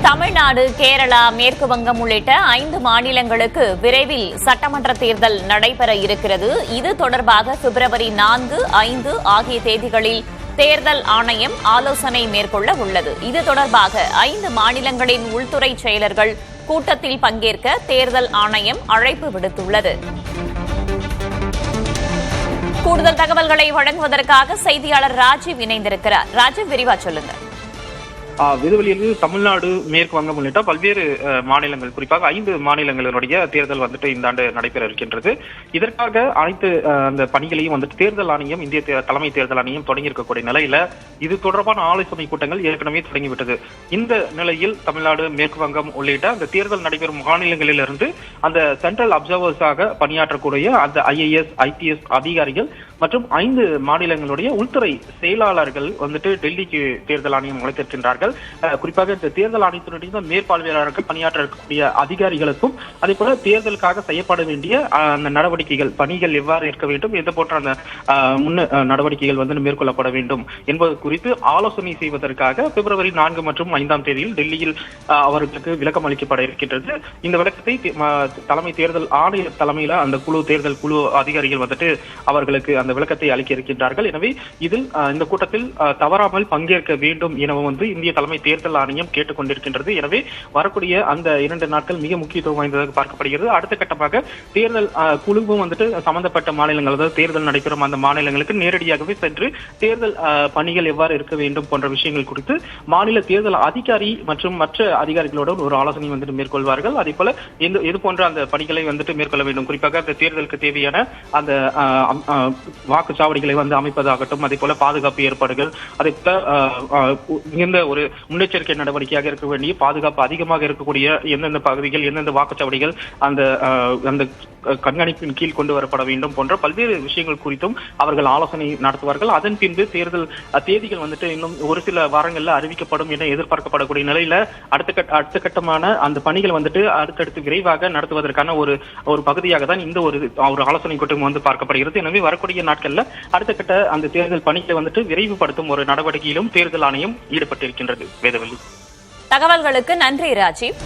தமிழ்நாடு, கேரளா, மேற்கு வங்கம் உள்ளிட்ட 5 மாநிலங்களுக்கு விரைவில் சட்டமன்ற தேர்தல் நடைபெற இருக்கிறது. இது தொடர்பாக பிப்ரவரி 4, 5 ஆகிய தேதிகளில் தேர்தல் ஆணையம் ஆலோசனை மேற்கொள்ள உள்ளது. இது தொடர்பாக 5 மாநிலங்களின் உள்துறை செயலர்கள் கூட்டத்தில் பங்கேற்க தேர்தல் ஆணையம் அழைப்பு விடுத்துள்ளது. கூடுதல் தகவல்களை வழங்குவதற்காக செய்தியாளர் ராஜீவ் இணைந்திருக்கிறார். ராஜீவ், விரிவா சொல்லுங்க. விதுவெளியில் தமிழ்நாடு, மேற்கு வங்கம் உள்ளிட்ட பல்வேறு மாநிலங்கள், குறிப்பாக 5 மாநிலங்களுடைய தேர்தல் இந்த ஆண்டு நடைபெற இருக்கின்றது. இதற்காக அனைத்து அந்த பணிகளையும் தேர்தல் ஆணையம், இந்திய தலைமை தேர்தல் ஆணையம் தொடங்கி இருக்கக்கூடிய நிலையில இது தொடர்பான ஆலோசனை கூட்டங்கள் ஏற்கனவே தொடங்கிவிட்டது. இந்த நிலையில் தமிழ்நாடு, மேற்கு வங்கம் உள்ளிட்ட அந்த தேர்தல் நடைபெறும் மாநிலங்களிலிருந்து அந்த சென்ட்ரல் அப்சர்வர்ஸாக பணியாற்றக்கூடிய அந்த IAS, IPS அதிகாரிகள் மற்றும் 5 மாநிலங்களுடைய உள்துறை செயலாளர்கள் டெல்லிக்கு தேர்தல் ஆணையம் அழைத்திருக்கின்றார்கள். குறிப்பாக இந்த தேர்தல் ஆணையத்தினுடைய மேற்பார்வையாளர்கள் பணியாற்றக்கூடிய அதிகாரிகளுக்கும் அதே போல தேர்தலுக்காக செய்யப்பட வேண்டிய அந்த நடவடிக்கைகள், பணிகள் எவ்வாறு இருக்க வேண்டும், எந்த போன்ற அந்த நடவடிக்கைகள் மேற்கொள்ளப்பட வேண்டும் என்பது குறித்து ஆலோசனை செய்வதற்காக பிப்ரவரி 4 மற்றும் 5ஆம் தேதியில் டெல்லியில் அவர்களுக்கு விளக்கம் அளிக்கப்பட இருக்கின்றது. இந்த விளக்கத்தை தலைமை தேர்தல் ஆணைய தலைமையில அந்த தேர்தல் குழு அதிகாரிகள் அவர்களுக்கு அந்த விளக்கத்தை அளிக்க இருக்கின்றார்கள். எனவே இதில் இந்த கூட்டத்தில் தவறாமல் பங்கேற்க வேண்டும் எனவும் இந்திய தலைமை தேர்தல் ஆணையம் கேட்டுக் கொண்டிருக்கின்றது. எனவே வரக்கூடிய அந்த 2 நாட்கள் மிக முக்கியத்துவம் வாய்ந்ததாக பார்க்கப்படுகிறது. அடுத்த கட்டமாக தேர்தல் குழுவும் சம்பந்தப்பட்ட மாநிலங்கள், அதாவது தேர்தல் நடைபெறும் அந்த மாநிலங்களுக்கு நேரடியாகவே சென்று தேர்தல் பணிகள் எவ்வாறு இருக்க வேண்டும் போன்ற விஷயங்கள் குறித்து மாநில தேர்தல் அதிகாரி மற்றும் மற்ற அதிகாரிகளோடு ஒரு ஆலோசனை மேற்கொள்வார்கள். அதே போல இது போன்ற அந்த பணிகளை மேற்கொள்ள வேண்டும். குறிப்பாக அந்த தேர்தலுக்கு தேவையான அந்த வாக்குச்சாவடிகளை அமைப்பதாகட்டும், அதே போல பாதுகாப்பு ஏற்பாடுகள், அதே போல ஒரு முன்னெச்சரிக்கை நடவடிக்கையாக இருக்க வேண்டிய பாதுகாப்பு அதிகமாக இருக்கக்கூடிய எந்தெந்த பகுதிகள், எந்தெந்த வாக்குச்சாவடிகள் அந்த கண்காணிப்பின் கீழ் கொண்டு வரப்பட வேண்டும் போன்ற பல்வேறு விஷயங்கள் குறித்தும் அவர்கள் ஆலோசனை நடத்துவார்கள். அதன் பின்பு தேர்தல் தேதிகள் இன்னும் ஒரு சில வாரங்கள்ல அறிவிக்கப்படும் என எதிர்பார்க்கப்படக்கூடிய நிலையில அடுத்த கட்டமான அந்த பணிகள் அடுத்தடுத்து விரைவாக நடத்துவதற்கான ஒரு பகுதியாக தான் இந்த ஒரு ஆலோசனை கூட்டம் பார்க்கப்படுகிறது. எனவே வரக்கூடிய நாட்கள்ல அடுத்த கட்ட அந்த தேர்தல் பணிகளை விரைவுபடுத்தும் ஒரு நடவடிக்கையிலும் தேர்தல் ஆணையம் ஈடுபட்டிருக்கின்றது. வேதவள்ளி, தகவல்களுக்கு நன்றி ராஜீவ்.